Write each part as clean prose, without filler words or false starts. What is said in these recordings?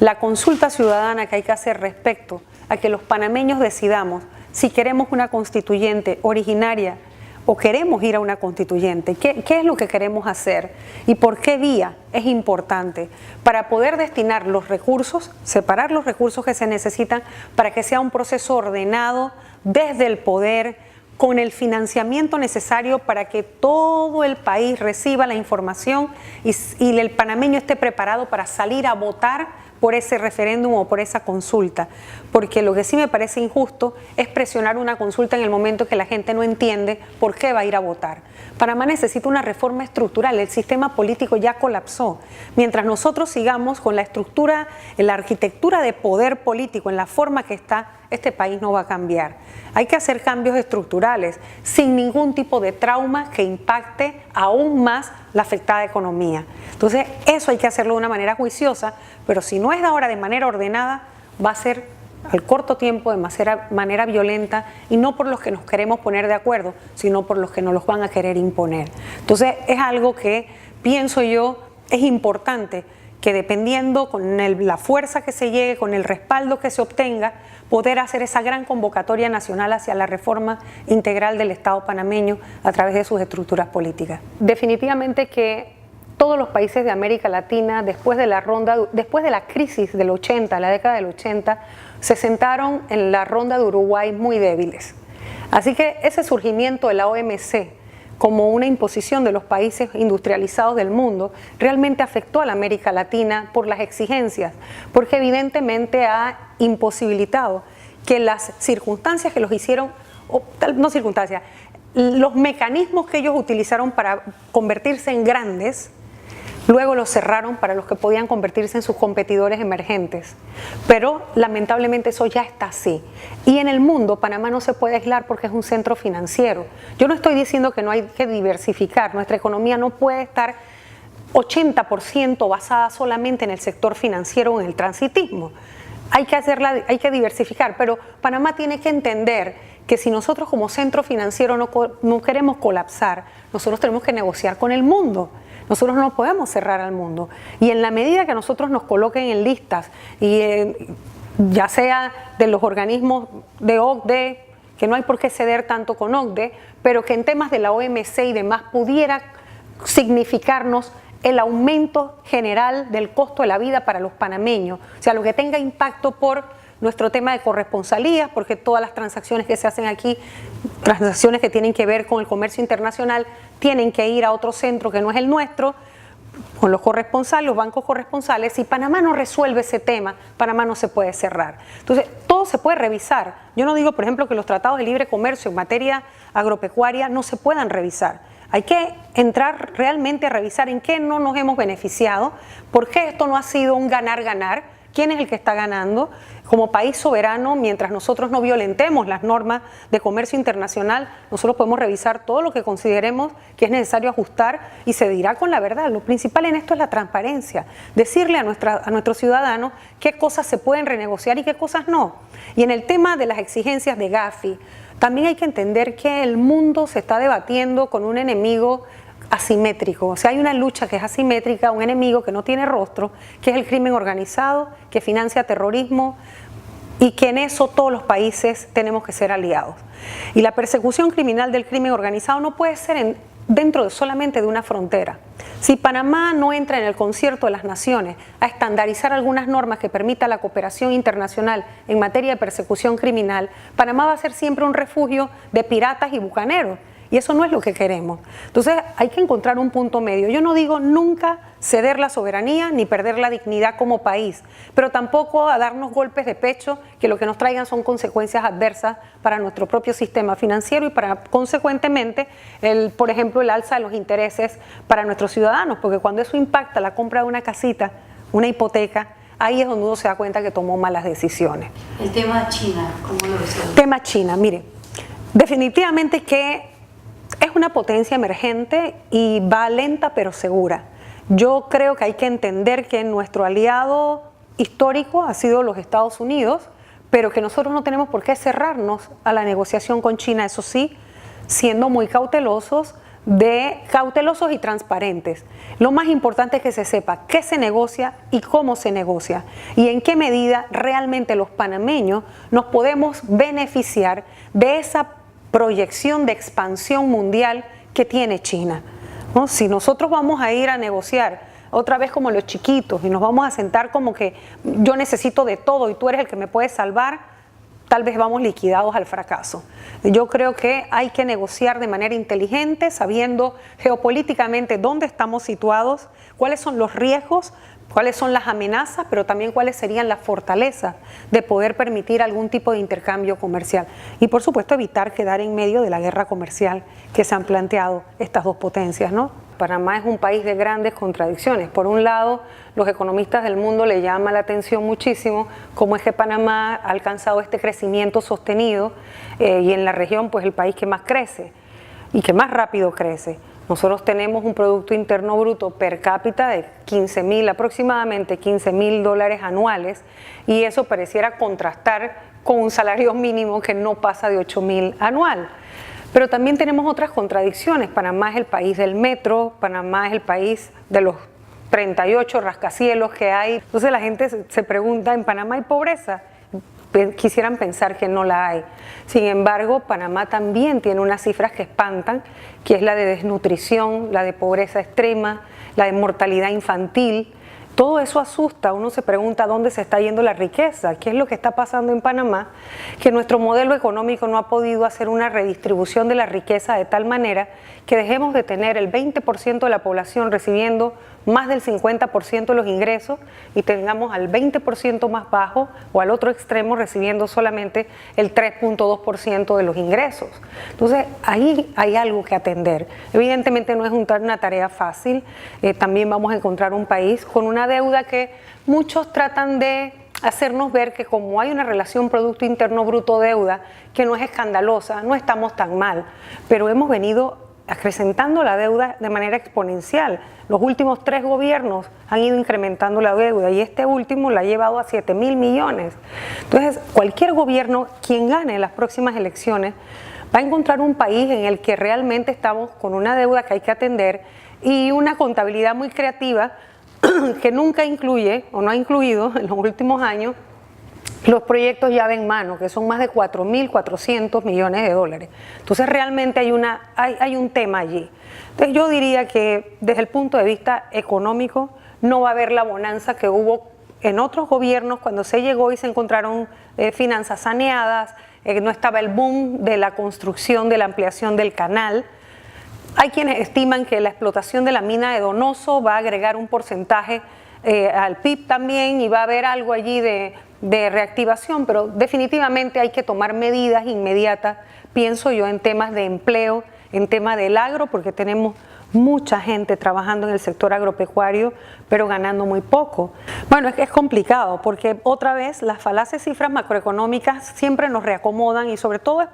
la consulta ciudadana que hay que hacer respecto a que los panameños decidamos si queremos una constituyente originaria o queremos ir a una constituyente, qué es lo que queremos hacer y por qué vía es importante para poder destinar los recursos, separar los recursos que se necesitan para que sea un proceso ordenado desde el poder, con el financiamiento necesario para que todo el país reciba la información y el panameño esté preparado para salir a votar por ese referéndum o por esa consulta, porque lo que sí me parece injusto es presionar una consulta en el momento que la gente no entiende por qué va a ir a votar. Panamá necesita una reforma estructural, el sistema político ya colapsó. Mientras nosotros sigamos con la estructura, la arquitectura de poder político en la forma que está, este país no va a cambiar. Hay que hacer cambios estructurales sin ningún tipo de trauma que impacte aún más la afectada economía. Entonces, eso hay que hacerlo de una manera juiciosa, pero si no es ahora de manera ordenada, va a ser al corto tiempo de manera violenta y no por los que nos queremos poner de acuerdo, sino por los que nos los van a querer imponer. Entonces, es algo que pienso yo es importante que dependiendo con la fuerza que se llegue, con el respaldo que se obtenga, poder hacer esa gran convocatoria nacional hacia la reforma integral del Estado panameño a través de sus estructuras políticas. Definitivamente que todos los países de América Latina, después de la crisis del 80, la década del 80, se sentaron en la ronda de Uruguay muy débiles. Así que ese surgimiento de la OMC como una imposición de los países industrializados del mundo, realmente afectó a la América Latina por las exigencias, porque evidentemente ha imposibilitado que las circunstancias que los hicieron, los mecanismos que ellos utilizaron para convertirse en grandes, luego los cerraron para los que podían convertirse en sus competidores emergentes. Pero lamentablemente eso ya está así. Y en el mundo Panamá no se puede aislar porque es un centro financiero. Yo no estoy diciendo que no hay que diversificar. Nuestra economía no puede estar 80% basada solamente en el sector financiero o en el transitismo. Hay que diversificar, pero Panamá tiene que entender que si nosotros como centro financiero no queremos colapsar, nosotros tenemos que negociar con el mundo. Nosotros no podemos cerrar al mundo. Y en la medida que nosotros nos coloquen en listas, ya sea de los organismos de OCDE, que no hay por qué ceder tanto con OCDE, pero que en temas de la OMC y demás pudiera significarnos el aumento general del costo de la vida para los panameños. O sea, lo que tenga impacto por nuestro tema de corresponsalías, porque todas las transacciones que se hacen aquí, transacciones que tienen que ver con el comercio internacional, tienen que ir a otro centro que no es el nuestro, con los corresponsales, los bancos corresponsales. Si Panamá no resuelve ese tema, Panamá no se puede cerrar. Entonces, todo se puede revisar. Yo no digo, por ejemplo, que los tratados de libre comercio en materia agropecuaria no se puedan revisar. Hay que entrar realmente a revisar en qué no nos hemos beneficiado, por qué esto no ha sido un ganar-ganar, quién es el que está ganando. Como país soberano, mientras nosotros no violentemos las normas de comercio internacional, nosotros podemos revisar todo lo que consideremos que es necesario ajustar y se dirá con la verdad. Lo principal en esto es la transparencia, decirle a nuestros ciudadanos qué cosas se pueden renegociar y qué cosas no. Y en el tema de las exigencias de Gafi, también hay que entender que el mundo se está debatiendo con un enemigo asimétrico. O sea, hay una lucha que es asimétrica, un enemigo que no tiene rostro, que es el crimen organizado, que financia terrorismo y que en eso todos los países tenemos que ser aliados. Y la persecución criminal del crimen organizado no puede ser dentro solamente de una frontera. Si Panamá no entra en el concierto de las naciones a estandarizar algunas normas que permitan la cooperación internacional en materia de persecución criminal, Panamá va a ser siempre un refugio de piratas y bucaneros. Y eso no es lo que queremos. Entonces hay que encontrar un punto medio. Yo no digo nunca ceder la soberanía ni perder la dignidad como país, pero tampoco a darnos golpes de pecho que lo que nos traigan son consecuencias adversas para nuestro propio sistema financiero y para, consecuentemente, por ejemplo, el alza de los intereses para nuestros ciudadanos, porque cuando eso impacta la compra de una casita, una hipoteca, ahí es donde uno se da cuenta que tomó malas decisiones. El tema de China, ¿cómo lo resuelve? Tema China, mire, definitivamente que es una potencia emergente y va lenta pero segura. Yo creo que hay que entender que nuestro aliado histórico ha sido los Estados Unidos, pero que nosotros no tenemos por qué cerrarnos a la negociación con China, eso sí, siendo muy cautelosos de cautelosos y transparentes. Lo más importante es que se sepa qué se negocia y cómo se negocia y en qué medida realmente los panameños nos podemos beneficiar de esa proyección de expansión mundial que tiene China, ¿no? Si nosotros vamos a ir a negociar otra vez como los chiquitos y nos vamos a sentar como que yo necesito de todo y tú eres el que me puede salvar, tal vez vamos liquidados al fracaso. Yo creo que hay que negociar de manera inteligente, sabiendo geopolíticamente dónde estamos situados, cuáles son los riesgos, cuáles son las amenazas, pero también cuáles serían las fortalezas de poder permitir algún tipo de intercambio comercial. Y por supuesto evitar quedar en medio de la guerra comercial que se han planteado estas dos potencias, ¿no? Panamá es un país de grandes contradicciones. Por un lado, los economistas del mundo le llama la atención muchísimo cómo es que Panamá ha alcanzado este crecimiento sostenido y en la región pues el país que más crece y que más rápido crece. Nosotros tenemos un Producto Interno Bruto per cápita de aproximadamente 15.000 dólares anuales y eso pareciera contrastar con un salario mínimo que no pasa de 8.000 anual. Pero también tenemos otras contradicciones. Panamá es el país del metro, Panamá es el país de los 38 rascacielos que hay. Entonces la gente se pregunta, ¿en Panamá hay pobreza? Quisieran pensar que no la hay. Sin embargo, Panamá también tiene unas cifras que espantan, que es la de desnutrición, la de pobreza extrema, la de mortalidad infantil. Todo eso asusta, uno se pregunta dónde se está yendo la riqueza, qué es lo que está pasando en Panamá, que nuestro modelo económico no ha podido hacer una redistribución de la riqueza de tal manera que dejemos de tener el 20% de la población recibiendo más del 50% de los ingresos y tengamos al 20% más bajo o al otro extremo recibiendo solamente el 3.2% de los ingresos. Entonces ahí hay algo que atender. Evidentemente no es una tarea fácil, también vamos a encontrar un país con una deuda que muchos tratan de hacernos ver que como hay una relación Producto Interno Bruto-deuda que no es escandalosa, no estamos tan mal, pero hemos venido acrecentando la deuda de manera exponencial. Los últimos 3 gobiernos han ido incrementando la deuda y este último la ha llevado a 7.000 millones. Entonces, cualquier gobierno, quien gane las próximas elecciones, va a encontrar un país en el que realmente estamos con una deuda que hay que atender y una contabilidad muy creativa que nunca incluye o no ha incluido en los últimos años los proyectos llave en mano, que son más de 4.400 millones de dólares. Entonces realmente hay un tema allí. Entonces yo diría que desde el punto de vista económico no va a haber la bonanza que hubo en otros gobiernos cuando se llegó y se encontraron finanzas saneadas, no estaba el boom de la construcción, de la ampliación del canal. Hay quienes estiman que la explotación de la mina de Donoso va a agregar un porcentaje al PIB también y va a haber algo allí de reactivación, pero definitivamente hay que tomar medidas inmediatas, pienso yo, en temas de empleo, en temas del agro, porque tenemos mucha gente trabajando en el sector agropecuario, pero ganando muy poco. Bueno, es que es complicado, porque otra vez las falaces cifras macroeconómicas siempre nos reacomodan y sobre todo es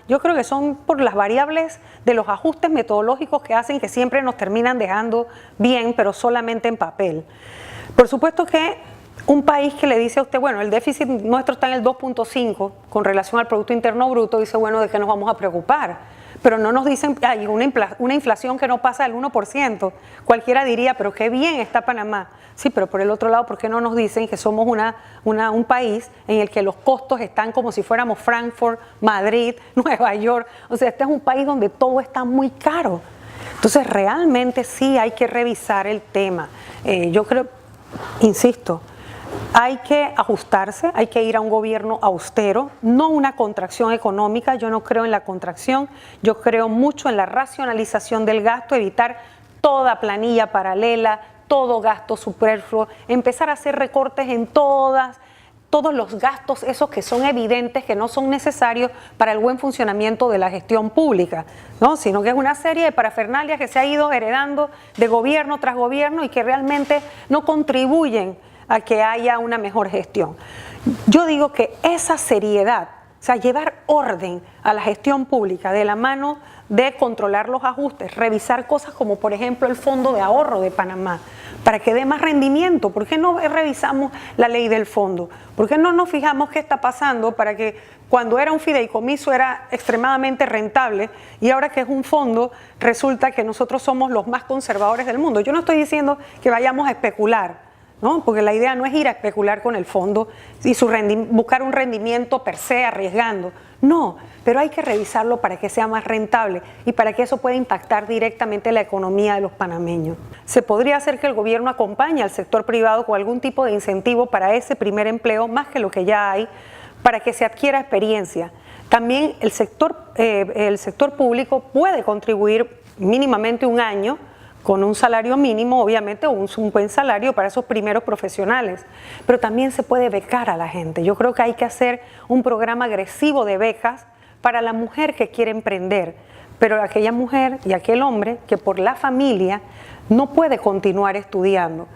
yo creo que son por las variables de los ajustes metodológicos que hacen que siempre nos terminan dejando bien, pero solamente en papel. Por supuesto que un país que le dice a usted, bueno, el déficit nuestro está en el 2.5 con relación al Producto Interno Bruto, dice, bueno, ¿de qué nos vamos a preocupar? Pero no nos dicen, hay una inflación que no pasa del 1%. Cualquiera diría, pero qué bien está Panamá. Sí, pero por el otro lado, ¿por qué no nos dicen que somos un país en el que los costos están como si fuéramos Frankfurt, Madrid, Nueva York? O sea, este es un país donde todo está muy caro. Entonces, realmente sí hay que revisar el tema. Yo creo, insisto, hay que ajustarse, hay que ir a un gobierno austero, no una contracción económica. Yo no creo en la contracción, yo creo mucho en la racionalización del gasto, evitar toda planilla paralela, todo gasto superfluo, empezar a hacer recortes en todos los gastos, esos que son evidentes, que no son necesarios para el buen funcionamiento de la gestión pública, ¿no? Sino que es una serie de parafernalias que se ha ido heredando de gobierno tras gobierno y que realmente no contribuyen a que haya una mejor gestión. Yo digo que esa seriedad O sea, llevar orden a la gestión pública de la mano de controlar los ajustes, revisar cosas como por ejemplo el Fondo de Ahorro de Panamá, para que dé más rendimiento. ¿Por qué no revisamos la ley del fondo? ¿Por qué no nos fijamos qué está pasando para que cuando era un fideicomiso era extremadamente rentable y ahora que es un fondo resulta que nosotros somos los más conservadores del mundo? Yo no estoy diciendo que vayamos a especular, ¿no? Porque la idea no es ir a especular con el fondo y buscar un rendimiento per se arriesgando. No, pero hay que revisarlo para que sea más rentable y para que eso pueda impactar directamente la economía de los panameños. Se podría hacer que el gobierno acompañe al sector privado con algún tipo de incentivo para ese primer empleo, más que lo que ya hay, para que se adquiera experiencia. También el sector público puede contribuir mínimamente un año con un salario mínimo, obviamente, un buen salario para esos primeros profesionales, pero también se puede becar a la gente. Yo creo que hay que hacer un programa agresivo de becas para la mujer que quiere emprender, pero aquella mujer y aquel hombre que por la familia no puede continuar estudiando.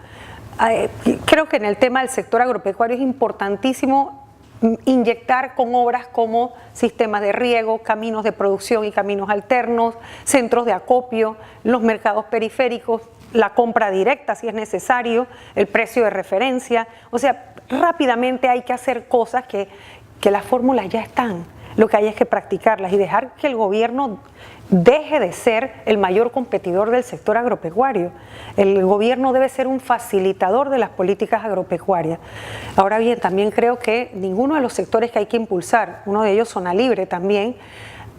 Creo que en el tema del sector agropecuario es importantísimo inyectar con obras como sistemas de riego, caminos de producción y caminos alternos, centros de acopio, los mercados periféricos, la compra directa si es necesario, el precio de referencia. O sea, rápidamente hay que hacer cosas que las fórmulas ya están. Lo que hay es que practicarlas y dejar que el gobierno deje de ser el mayor competidor del sector agropecuario. El gobierno debe ser un facilitador de las políticas agropecuarias. Ahora bien, también creo que ninguno de los sectores que hay que impulsar, uno de ellos Zona Libre también,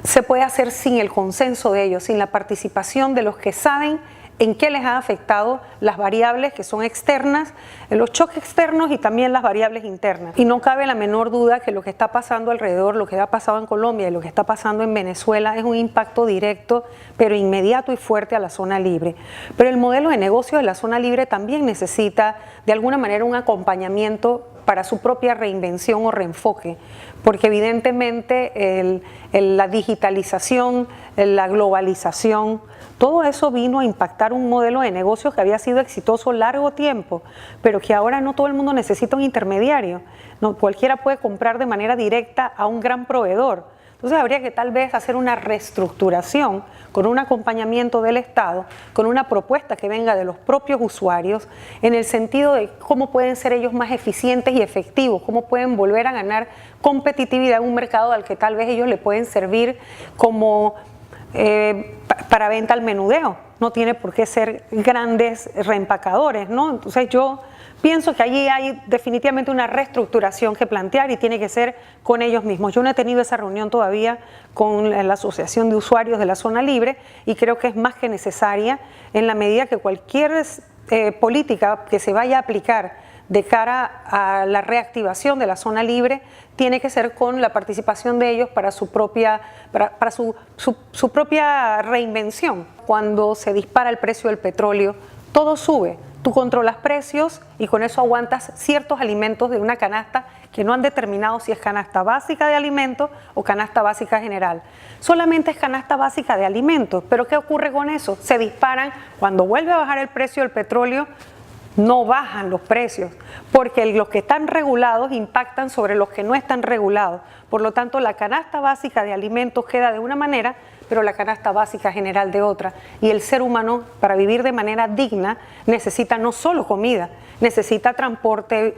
se puede hacer sin el consenso de ellos, sin la participación de los que saben en qué les ha afectado las variables que son externas, los choques externos y también las variables internas. Y no cabe la menor duda que lo que está pasando alrededor, lo que ha pasado en Colombia y lo que está pasando en Venezuela es un impacto directo, pero inmediato y fuerte a la zona libre. Pero el modelo de negocio de la zona libre también necesita de alguna manera un acompañamiento para su propia reinvención o reenfoque, porque evidentemente la digitalización, la globalización, todo eso vino a impactar un modelo de negocios que había sido exitoso largo tiempo, pero que ahora no todo el mundo necesita un intermediario. No, cualquiera puede comprar de manera directa a un gran proveedor. Entonces habría que tal vez hacer una reestructuración con un acompañamiento del Estado, con una propuesta que venga de los propios usuarios, en el sentido de cómo pueden ser ellos más eficientes y efectivos, cómo pueden volver a ganar competitividad en un mercado al que tal vez ellos le pueden servir como para venta al menudeo. No tiene por qué ser grandes reempacadores, ¿no? Entonces yo pienso que allí hay definitivamente una reestructuración que plantear y tiene que ser con ellos mismos. Yo no he tenido esa reunión todavía con la Asociación de Usuarios de la Zona Libre y creo que es más que necesaria en la medida que cualquier política que se vaya a aplicar de cara a la reactivación de la zona libre tiene que ser con la participación de ellos para su propia reinvención. Cuando se dispara el precio del petróleo, todo sube. Tú controlas precios y con eso aguantas ciertos alimentos de una canasta que no han determinado si es canasta básica de alimentos o canasta básica general. Solamente es canasta básica de alimentos, pero ¿qué ocurre con eso? Se disparan. Cuando vuelve a bajar el precio del petróleo, no bajan los precios, porque los que están regulados impactan sobre los que no están regulados. Por lo tanto, la canasta básica de alimentos queda de una manera, pero la canasta básica general de otra. Y el ser humano, para vivir de manera digna, necesita no solo comida, necesita transporte,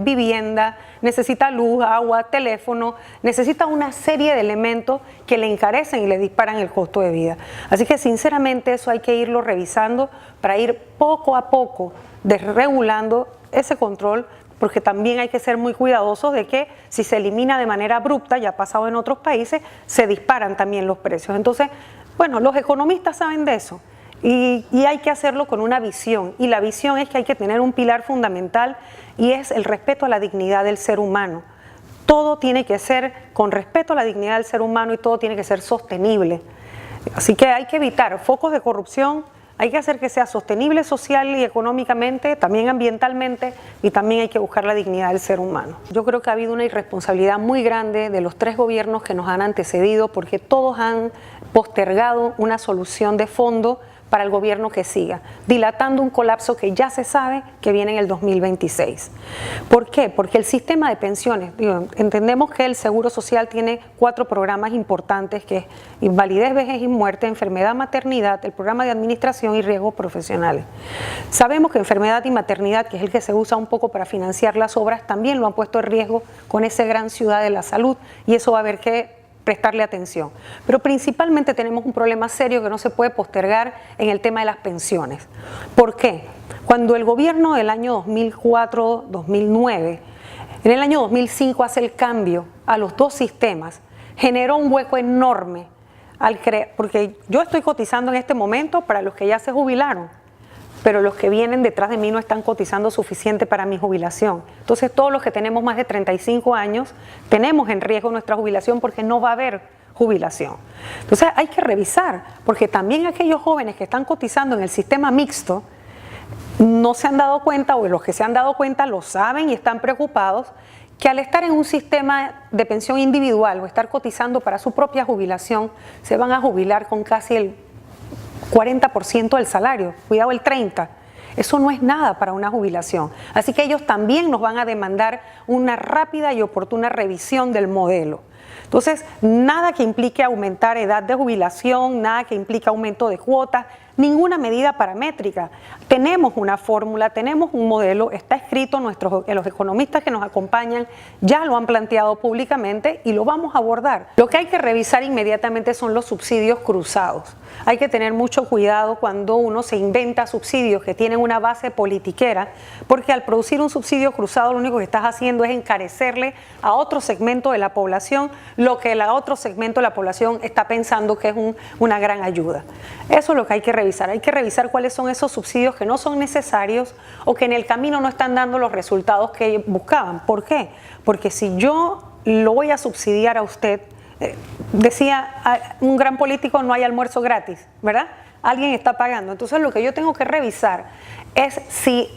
vivienda, necesita luz, agua, teléfono, necesita una serie de elementos que le encarecen y le disparan el costo de vida. Así que sinceramente eso hay que irlo revisando para ir poco a poco desregulando ese control, porque también hay que ser muy cuidadosos de que si se elimina de manera abrupta, ya ha pasado en otros países, se disparan también los precios. Entonces, bueno, los economistas saben de eso y hay que hacerlo con una visión, y la visión es que hay que tener un pilar fundamental y es el respeto a la dignidad del ser humano. Todo tiene que ser con respeto a la dignidad del ser humano y todo tiene que ser sostenible. Así que hay que evitar focos de corrupción. Hay que hacer que sea sostenible social y económicamente, también ambientalmente, y también hay que buscar la dignidad del ser humano. Yo creo que ha habido una irresponsabilidad muy grande de los tres gobiernos que nos han antecedido, porque todos han postergado una solución de fondo para el gobierno que siga, dilatando un colapso que ya se sabe que viene en el 2026. ¿Por qué? Porque el sistema de pensiones, entendemos que el Seguro Social tiene 4 programas importantes, que es invalidez, vejez y muerte, enfermedad, maternidad, el programa de administración y riesgos profesionales. Sabemos que enfermedad y maternidad, que es el que se usa un poco para financiar las obras, también lo han puesto en riesgo con esa gran ciudad de la salud, y eso va a haber que prestarle atención. Pero principalmente tenemos un problema serio que no se puede postergar en el tema de las pensiones. ¿Por qué? Cuando el gobierno del año 2004-2009, en el año 2005 hace el cambio a los 2 sistemas, generó un hueco enorme, porque yo estoy cotizando en este momento para los que ya se jubilaron, pero los que vienen detrás de mí no están cotizando suficiente para mi jubilación. Entonces todos los que tenemos más de 35 años tenemos en riesgo nuestra jubilación porque no va a haber jubilación. Entonces hay que revisar, porque también aquellos jóvenes que están cotizando en el sistema mixto no se han dado cuenta, o los que se han dado cuenta lo saben y están preocupados, que al estar en un sistema de pensión individual o estar cotizando para su propia jubilación, se van a jubilar con casi el 40% del salario, cuidado el 30%. Eso no es nada para una jubilación. Así que ellos también nos van a demandar una rápida y oportuna revisión del modelo. Entonces, nada que implique aumentar edad de jubilación, nada que implique aumento de cuotas, ninguna medida paramétrica. Tenemos una fórmula, tenemos un modelo, está escrito, los economistas que nos acompañan ya lo han planteado públicamente y lo vamos a abordar. Lo que hay que revisar inmediatamente son los subsidios cruzados. Hay que tener mucho cuidado cuando uno se inventa subsidios que tienen una base politiquera, porque al producir un subsidio cruzado lo único que estás haciendo es encarecerle a otro segmento de la población lo que el otro segmento de la población está pensando que es una gran ayuda. Eso es lo que hay que revisar. Hay que revisar cuáles son esos subsidios que no son necesarios o que en el camino no están dando los resultados que buscaban. ¿Por qué? Porque si yo lo voy a subsidiar a usted, decía un gran político, no hay almuerzo gratis, ¿verdad? Alguien está pagando. Entonces lo que yo tengo que revisar es si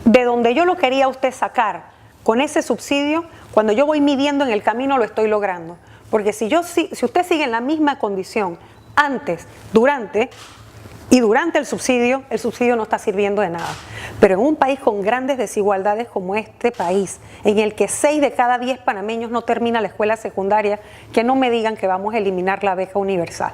de donde yo lo quería a usted sacar con ese subsidio, cuando yo voy midiendo en el camino lo estoy logrando. Porque si usted sigue en la misma condición antes, durante el subsidio no está sirviendo de nada. Pero en un país con grandes desigualdades como este país, en el que 6 de cada 10 panameños no termina la escuela secundaria, que no me digan que vamos a eliminar la beca universal.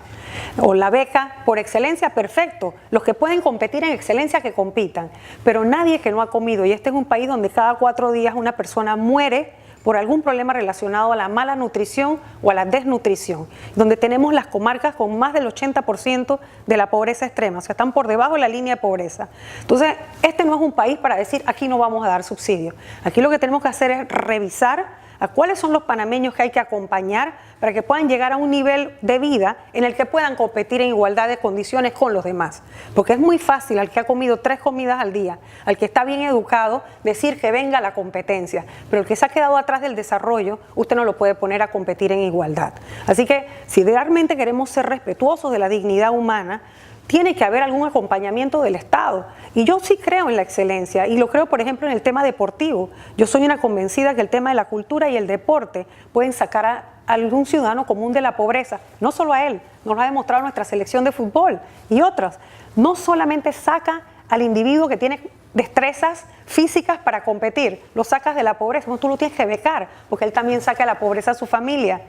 O la beca por excelencia, perfecto. Los que pueden competir en excelencia, que compitan. Pero nadie que no ha comido. Y este es un país donde cada 4 días una persona muere por algún problema relacionado a la mala nutrición o a la desnutrición, donde tenemos las comarcas con más del 80% de la pobreza extrema, o sea, están por debajo de la línea de pobreza. Entonces, este no es un país para decir, aquí no vamos a dar subsidios. Aquí lo que tenemos que hacer es revisar a cuáles son los panameños que hay que acompañar para que puedan llegar a un nivel de vida en el que puedan competir en igualdad de condiciones con los demás. Porque es muy fácil al que ha comido 3 comidas al día, al que está bien educado, decir que venga la competencia. Pero el que se ha quedado atrás del desarrollo, usted no lo puede poner a competir en igualdad. Así que si realmente queremos ser respetuosos de la dignidad humana, tiene que haber algún acompañamiento del Estado. Y yo sí creo en la excelencia, y lo creo, por ejemplo, en el tema deportivo. Yo soy una convencida que el tema de la cultura y el deporte pueden sacar a algún ciudadano común de la pobreza. No solo a él, nos lo ha demostrado nuestra selección de fútbol y otras. No solamente saca al individuo que tiene destrezas físicas para competir, lo sacas de la pobreza, no, tú lo tienes que becar, porque él también saca de la pobreza a su familia.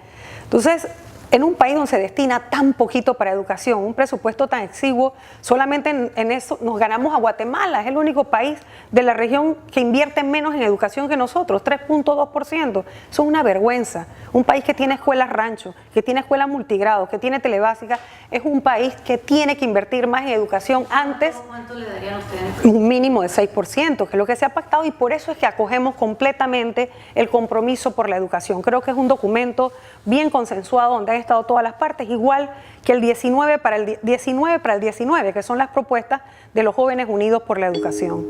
Entonces, en un país donde se destina tan poquito para educación, un presupuesto tan exiguo, solamente en eso nos ganamos a Guatemala. Es el único país de la región que invierte menos en educación que nosotros, 3.2%. Eso es una vergüenza. Un país que tiene escuelas rancho, que tiene escuelas multigrado, que tiene telebásica, es un país que tiene que invertir más en educación antes. ¿Cuánto le darían ustedes? Un mínimo de 6%, que es lo que se ha pactado, y por eso es que acogemos completamente el compromiso por la educación. Creo que es un documento bien consensuado, donde han estado todas las partes, igual que el 19 para el 19, que son las propuestas de los Jóvenes Unidos por la Educación.